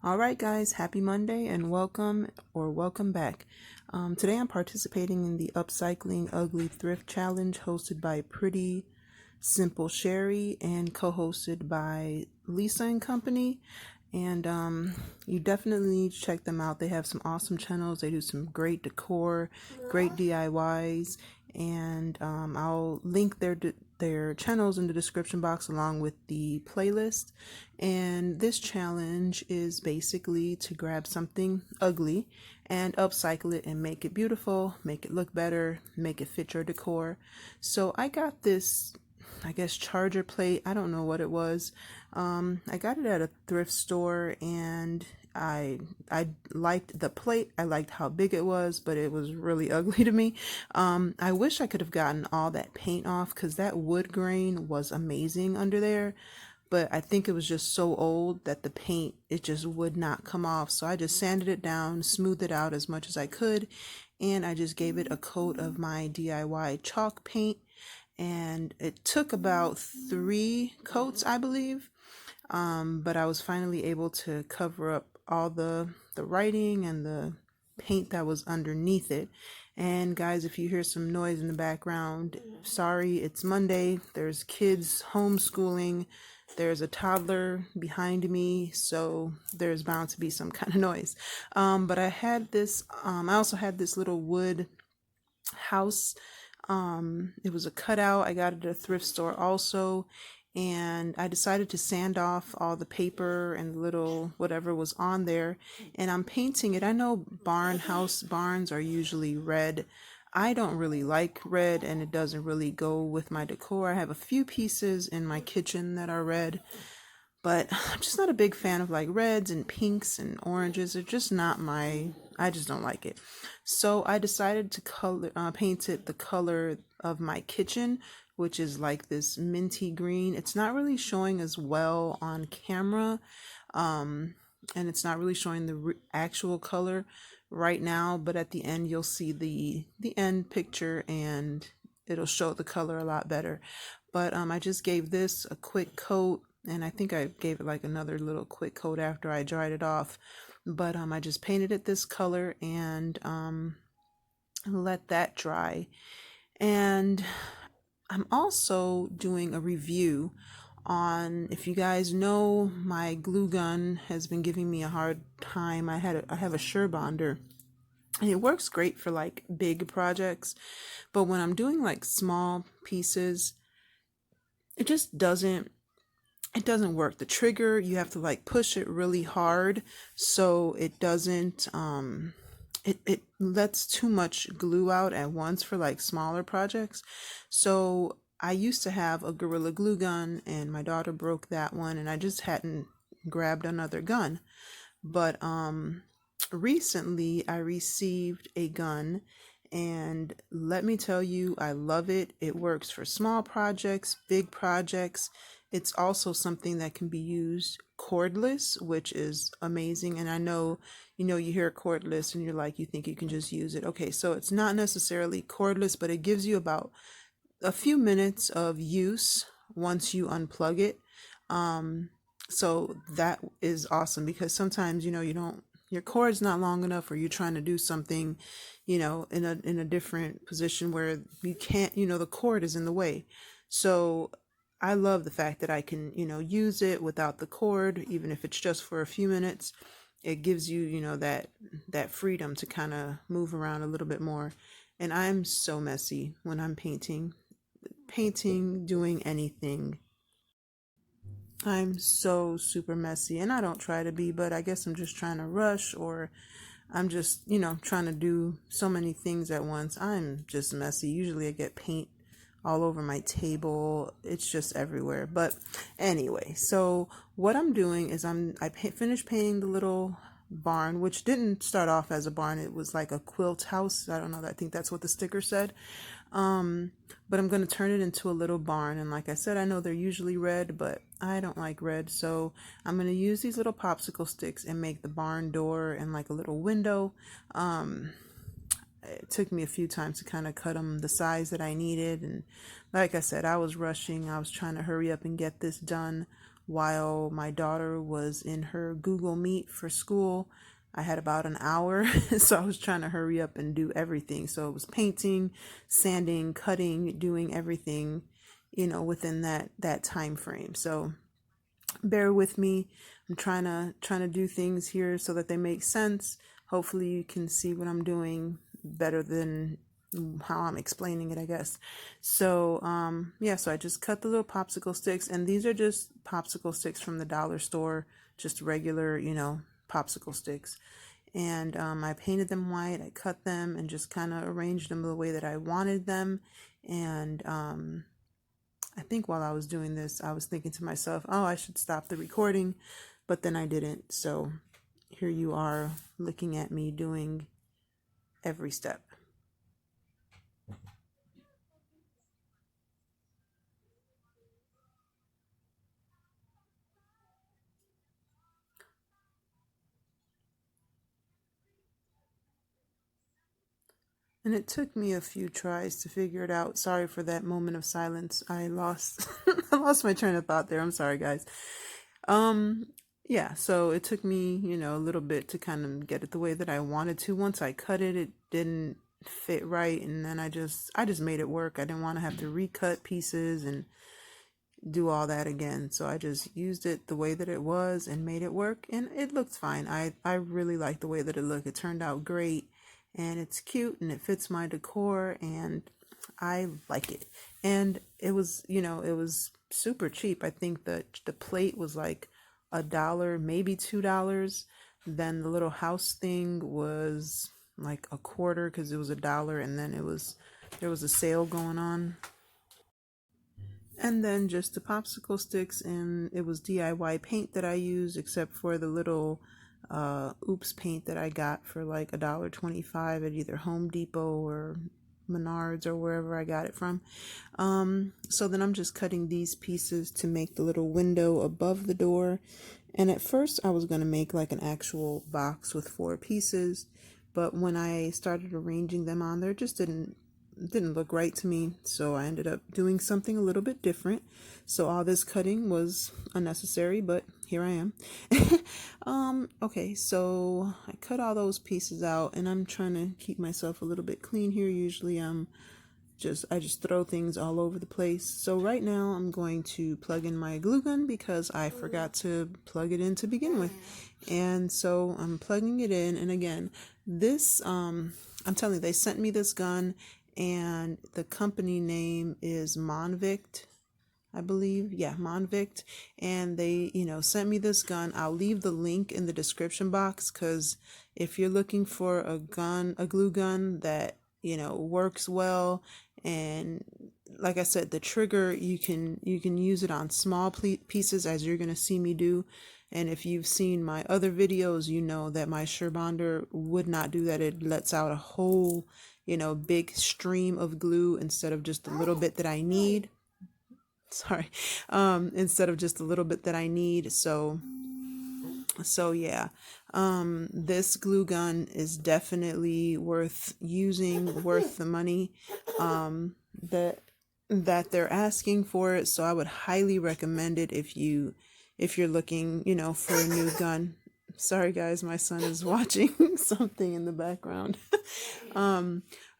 All right, guys, happy Monday and welcome back. Today I'm participating in the Upcycling Ugly Thrift Challenge hosted by Pretty Simple Sherri and co-hosted by Lisa and Company. And you definitely need to check them out. They have some awesome channels. They do some great decor, great DIYs, and I'll link their channels in the description box along with the playlist. And this challenge is basically to grab something ugly and upcycle it and make it beautiful, make it look better, make it fit your decor. So I got this, I guess, charger plate. I don't know what it was. I got it at a thrift store, and I liked the plate. I liked how big it was, but it was really ugly to me. I wish I could have gotten all that paint off because that wood grain was amazing under there. But I think it was just so old that the paint, it just would not come off. So I just sanded it down, smoothed it out as much as I could, and I just gave it a coat of my DIY chalk paint. And it took about 3 coats, I believe. But I was finally able to cover up all the writing and the paint that was underneath it. And guys, if you hear some noise in the background, sorry, it's Monday. There's kids homeschooling. There's a toddler behind me, so there's bound to be some kind of noise. But I had this, I also had this little wood house. It was a cutout. I got it at a thrift store also. And I decided to sand off all the paper and little whatever was on there, and I'm painting it. I know barns are usually red. I don't really like red, and it doesn't really go with my decor. I have a few pieces in my kitchen that are red, but I'm just not a big fan of like reds and pinks and oranges. They're just not I just don't like it. So I decided to paint it the color of my kitchen, which is like this minty green. It's not really showing as well on camera, and it's not really showing the actual color right now, but at the end you'll see the end picture and it'll show the color a lot better. But I just gave this a quick coat, and I think I gave it like another little quick coat after I dried it off. But I just painted it this color and let that dry. And I'm also doing a review on, if you guys know, my glue gun has been giving me a hard time. I have a Sure and it works great for like big projects, but when I'm doing like small pieces, it just doesn't work. The trigger, you have to like push it really hard so it doesn't it lets too much glue out at once for like smaller projects. So I used to have a Gorilla Glue gun, and my daughter broke that one, and I just hadn't grabbed another gun. But recently I received a gun, and let me tell you, I love it. It works for small projects, big projects. It's also something that can be used cordless, which is amazing. And I know, you hear cordless and you're like, you think you can just use it. Okay, so it's not necessarily cordless, but it gives you about a few minutes of use once you unplug it. So that is awesome, because sometimes, you don't, your cord's not long enough, or you're trying to do something, in a different position where you can't, the cord is in the way. So I love the fact that I can, use it without the cord, even if it's just for a few minutes. It gives you, that freedom to kind of move around a little bit more. And I'm so messy when I'm painting, doing anything. I'm so super messy, and I don't try to be, but I guess I'm just trying to rush, or I'm just, trying to do so many things at once. I'm just messy. Usually I get paint all over my table. It's just everywhere. But anyway, so what I'm doing is finished painting the little barn, which didn't start off as a barn. It was like a quilt house. I don't know. I think that's what the sticker said. But I'm going to turn it into a little barn. And like I said, I know they're usually red, but I don't like red. So I'm going to use these little popsicle sticks and make the barn door and like a little window. It took me a few times to kind of cut them the size that I needed. And like I said, I was rushing. I was trying to hurry up and get this done while my daughter was in her Google Meet for school. I had about an hour, so I was trying to hurry up and do everything. So it was painting, sanding, cutting, doing everything, within that time frame. So bear with me. I'm trying to do things here so that they make sense. Hopefully you can see what I'm doing better than how I'm explaining it, I guess. So yeah, so I just cut the little popsicle sticks, and these are just popsicle sticks from the dollar store, just regular, popsicle sticks. And I painted them white. I cut them and just kind of arranged them the way that I wanted them. And I think while I was doing this, I was thinking to myself, oh, I should stop the recording, but then I didn't. So here you are looking at me doing every step. And it took me a few tries to figure it out. Sorry for that moment of silence. I lost I lost my train of thought there. I'm sorry, guys. Um yeah, so it took me, a little bit to kind of get it the way that I wanted to. Once I cut it, it didn't fit right, and then I just made it work. I didn't want to have to recut pieces and do all that again. So I just used it the way that it was and made it work, and it looked fine. I really like the way that it looked. It turned out great, and it's cute, and it fits my decor, and I like it. And it was super cheap. I think the plate was like $1, maybe $2. Then the little house thing was like a quarter because it was $1, and then there was a sale going on. And then just the popsicle sticks, and it was DIY paint that I used, except for the little oops paint that I got for like $1.25 at either Home Depot or Menards or wherever I got it from. So then I'm just cutting these pieces to make the little window above the door. And at first I was going to make like an actual box with 4 pieces, but when I started arranging them on there, it just didn't look right to me, so I ended up doing something a little bit different. So all this cutting was unnecessary, but here I am. Okay, so I cut all those pieces out, and I'm trying to keep myself a little bit clean here. Usually I just throw things all over the place. So right now I'm going to plug in my glue gun because I forgot to plug it in to begin with. And so I'm plugging it in, and again, this I'm telling you, they sent me this gun, and the company name is Monvict, I believe. Yeah, Monvict. And they, sent me this gun. I'll leave the link in the description box, because if you're looking for a glue gun that, works well, and like I said, the trigger, you can use it on small pieces, as you're going to see me do. And if you've seen my other videos, you know that my Sherbonder would not do that. It lets out a whole, big stream of glue instead of just a little bit that I need. Sorry. Instead of just a little bit that I need. So yeah, this glue gun is definitely worth using, worth the money that they're asking for it. So I would highly recommend it if you're looking, for a new gun. Sorry guys, my son is watching something in the background.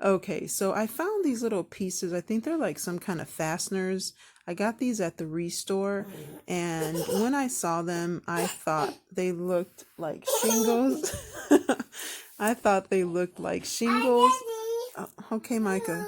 Okay, so I found these little pieces. I think they're like some kind of fasteners. I got these at the Restore, and when I saw them, I thought they looked like shingles. I thought they looked like shingles. Okay, Micah.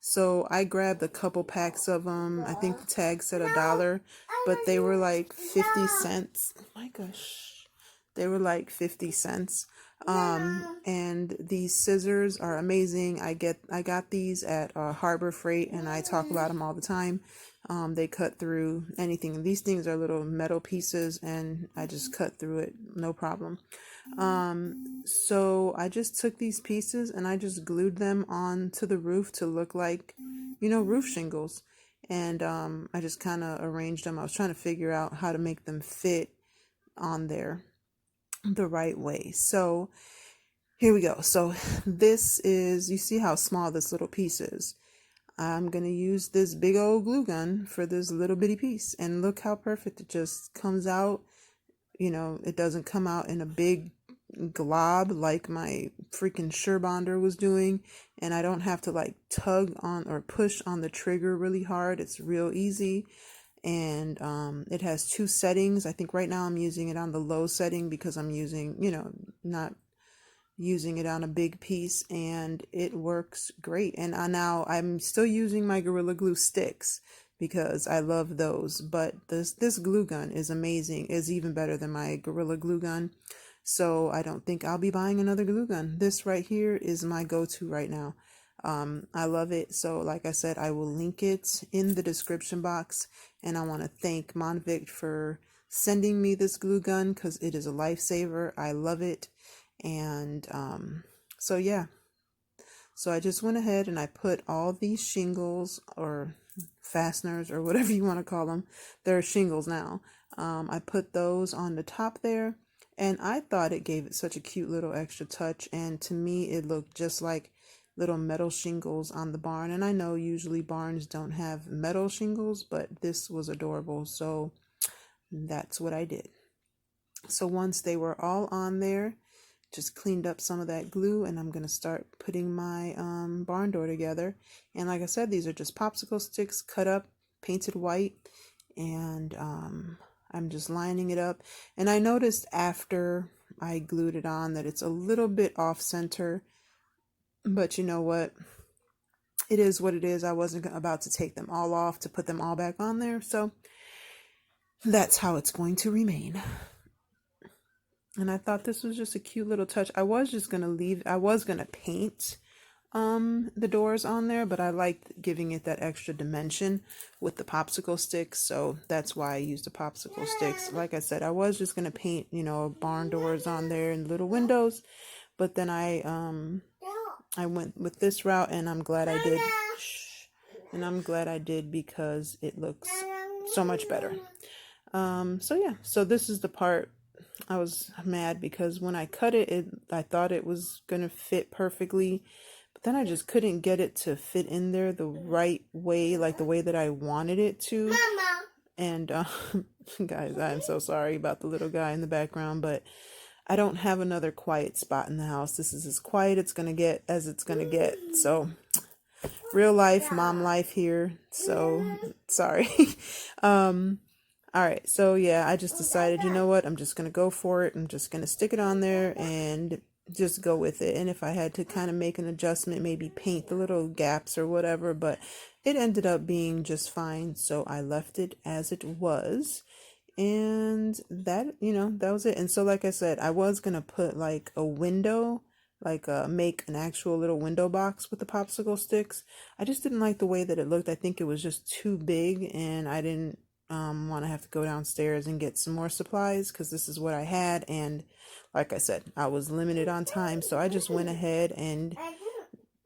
So I grabbed a couple packs of them. I think the tag said $1, but they were like 50 cents. Oh my gosh. They were like 50 cents. And these scissors are amazing. I got these at Harbor Freight, and I talk about them all the time. They cut through anything. These things are little metal pieces, and I just cut through it, no problem. So I just took these pieces and I just glued them onto the roof to look like, roof shingles. And I just kind of arranged them. I was trying to figure out how to make them fit on there the right way. So here we go. So this is, you see how small this little piece is. I'm going to use this big old glue gun for this little bitty piece. And look how perfect it just comes out. You know, it doesn't come out in a big glob like my freaking Surebonder was doing. And I don't have to like tug on or push on the trigger really hard. It's real easy. And it has 2 settings. I think right now I'm using it on the low setting because I'm using, you know, not using it on a big piece, and it works great. And now I'm still using my Gorilla Glue sticks because I love those, but this glue gun is amazing, is even better than my Gorilla Glue gun. So I don't think I'll be buying another glue gun. This right here is my go-to right now. I love it. So like I said, I will link it in the description box, and I want to thank Monvic for sending me this glue gun because it is a lifesaver. I love it. And so yeah, so I just went ahead and I put all these shingles or fasteners or whatever you want to call them. They're shingles now. I put those on the top there, and I thought it gave it such a cute little extra touch, and to me it looked just like little metal shingles on the barn. And I know usually barns don't have metal shingles, but this was adorable, so that's what I did. So once they were all on there, just cleaned up some of that glue, and I'm going to start putting my barn door together. And like I said, these are just popsicle sticks cut up, painted white, and I'm just lining it up. And I noticed after I glued it on that it's a little bit off center, but you know what? It is what it is. I wasn't about to take them all off to put them all back on there, so that's how it's going to remain. And I thought this was just a cute little touch. I was going to paint the doors on there, but I liked giving it that extra dimension with the popsicle sticks, so that's why I used the popsicle sticks. Like I said, I was just going to paint, you know, barn doors on there and little windows, but then I went with this route, and I'm glad I did. And I'm glad I did because it looks so much better. So yeah, so this is the part I was mad because when I cut it, I thought it was going to fit perfectly, but then I just couldn't get it to fit in there the right way, like the way that I wanted it to. Mama. And guys, I'm so sorry about the little guy in the background, but I don't have another quiet spot in the house. This is as quiet it's going to get as it's going to get. So real life, mom life here. So sorry. All right, so yeah, I just decided, you know what, I'm just going to go for it. I'm just going to stick it on there and just go with it. And if I had to kind of make an adjustment, maybe paint the little gaps or whatever, but it ended up being just fine. So I left it as it was. And that, you know, that was it. And so like I said, I was going to put like a window, like make an actual little window box with the popsicle sticks. I just didn't like the way that it looked. I think it was just too big, and I didn't want to have to go downstairs and get some more supplies because this is what I had. And like I said, I was limited on time, so I just went ahead and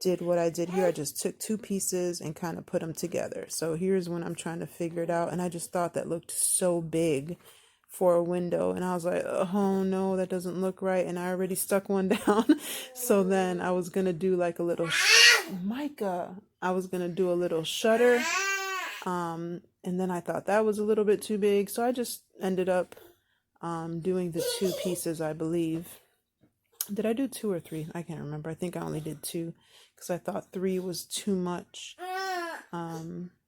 did what I did here. I just took 2 pieces and kind of put them together. So here's when I'm trying to figure it out, and I just thought that looked so big for a window, and I was like, oh no, that doesn't look right, and I already stuck one down. So then I was gonna do like a little Micah, I was gonna do a little shutter, and then I thought that was a little bit too big, so I just ended up doing the 2 pieces, I believe. Did I do 2 or 3? I can't remember. I think I only did 2 because I thought 3 was too much.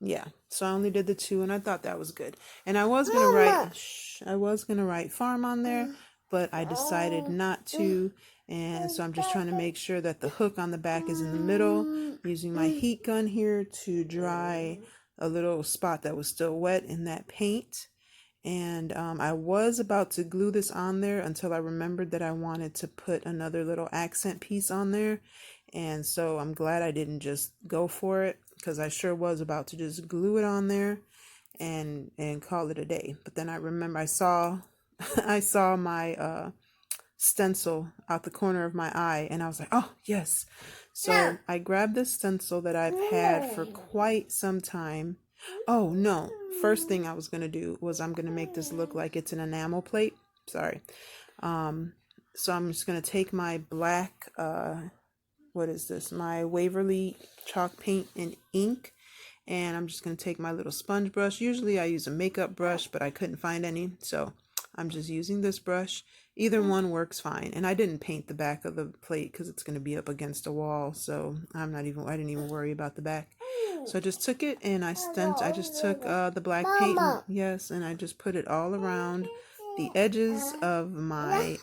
Yeah, so I only did the 2, and I thought that was good. And I was gonna write farm on there, but I decided not to. And so I'm just trying to make sure that the hook on the back is in the middle, using my heat gun here to dry a little spot that was still wet in that paint. And I was about to glue this on there until I remembered that I wanted to put another little accent piece on there. And so I'm glad I didn't just go for it, because I sure was about to just glue it on there and call it a day. But then I remember I saw my stencil out the corner of my eye, and I was like, oh yes. So I grabbed this stencil that I've had for quite some time. Oh no, first thing I was going to do was I'm going to make this look like it's an enamel plate. Sorry. So I'm just going to take my black, what is this? My Waverly chalk paint and ink, And I'm just going to take my little sponge brush. Usually I use a makeup brush, but I couldn't find any, so I'm just using this brush. Either one works fine. And I didn't paint the back of the plate because it's going to be up against a wall, so I didn't even worry about the back. So I just took it and I just took the black paint, yes, and I just put it all around the edges of my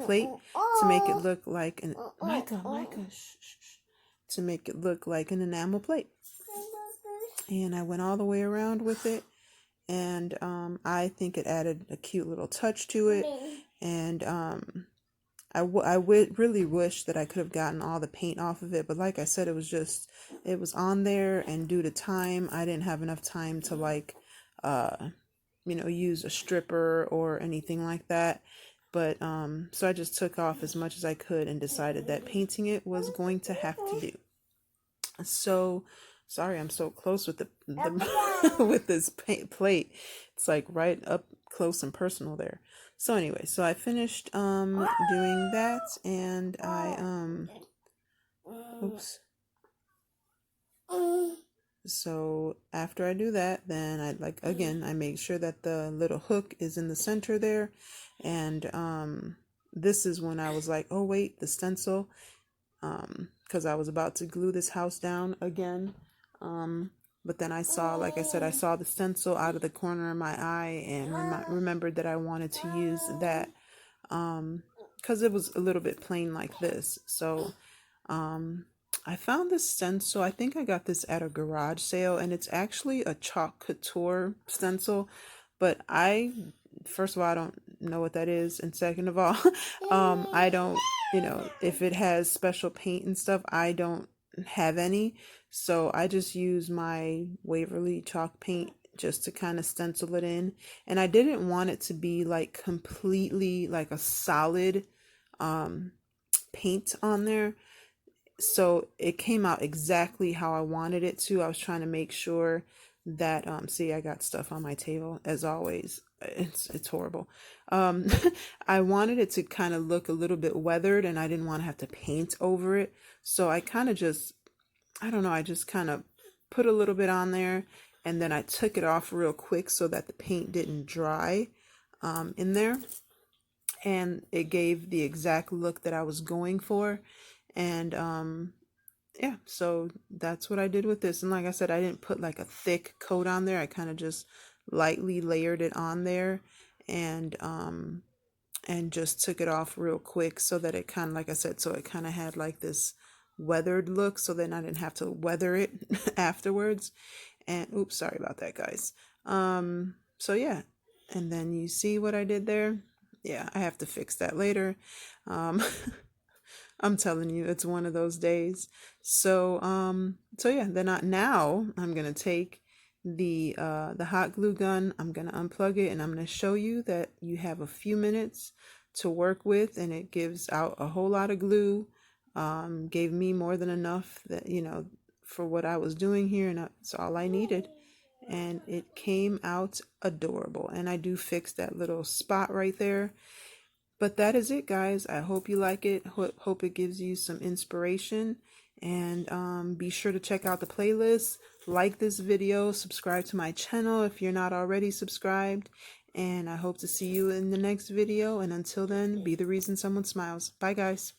plate to make it look like an Micah, shh, shh, shh, to make it look like an enamel plate. And I went all the way around with it, and I think it added a cute little touch to it. And really wish that I could have gotten all the paint off of it, but like I said, it was on there, and due to time, I didn't have enough time to like use a stripper or anything like that. But so I just took off as much as I could and decided that painting it was going to have to do. So sorry, I'm so close with the with this plate. It's like right up close and personal there. So anyway, so I finished doing that, and I oops. So after I do that, then I make sure that the little hook is in the center there. And this is when I was like, oh wait, the stencil, because I was about to glue this house down again. But then I saw, like I said, I saw the stencil out of the corner of my eye, and remembered that I wanted to use that, because it was a little bit plain like this. So I found this stencil. I think I got this at a garage sale, and it's actually a chalk couture stencil. But first of all, I don't know what that is, and second of all, I don't, if it has special paint and stuff, I don't have any. So I just use my Waverly chalk paint just to kind of stencil it in. And I didn't want it to be like completely like a solid paint on there. So it came out exactly how I wanted it to. I was trying to make sure that see, I got stuff on my table as always. It's horrible. I wanted it to kind of look a little bit weathered, and I didn't want to have to paint over it. So I kind of just, I don't know, I just kind of put a little bit on there, and then I took it off real quick so that the paint didn't dry in there. And it gave the exact look that I was going for. And yeah, so that's what I did with this. And like I said, I didn't put like a thick coat on there. I kind of just lightly layered it on there, and just took it off real quick so that it kind of, like I said, so it kind of had like this weathered look, so then I didn't have to weather it afterwards. And oops, sorry about that, guys. So yeah, and then you see what I did there. Yeah, I have to fix that later. I'm telling you, it's one of those days. So yeah, then now I'm gonna take the hot glue gun. I'm gonna unplug it, and I'm gonna show you that you have a few minutes to work with, and it gives out a whole lot of glue. Gave me more than enough that for what I was doing here, and that's all I needed. And it came out adorable. And I do fix that little spot right there. But that is it, guys. I hope you like it. Hope it gives you some inspiration. And be sure to check out the playlist. Like this video. Subscribe to my channel if you're not already subscribed. And I hope to see you in the next video. And until then, be the reason someone smiles. Bye, guys.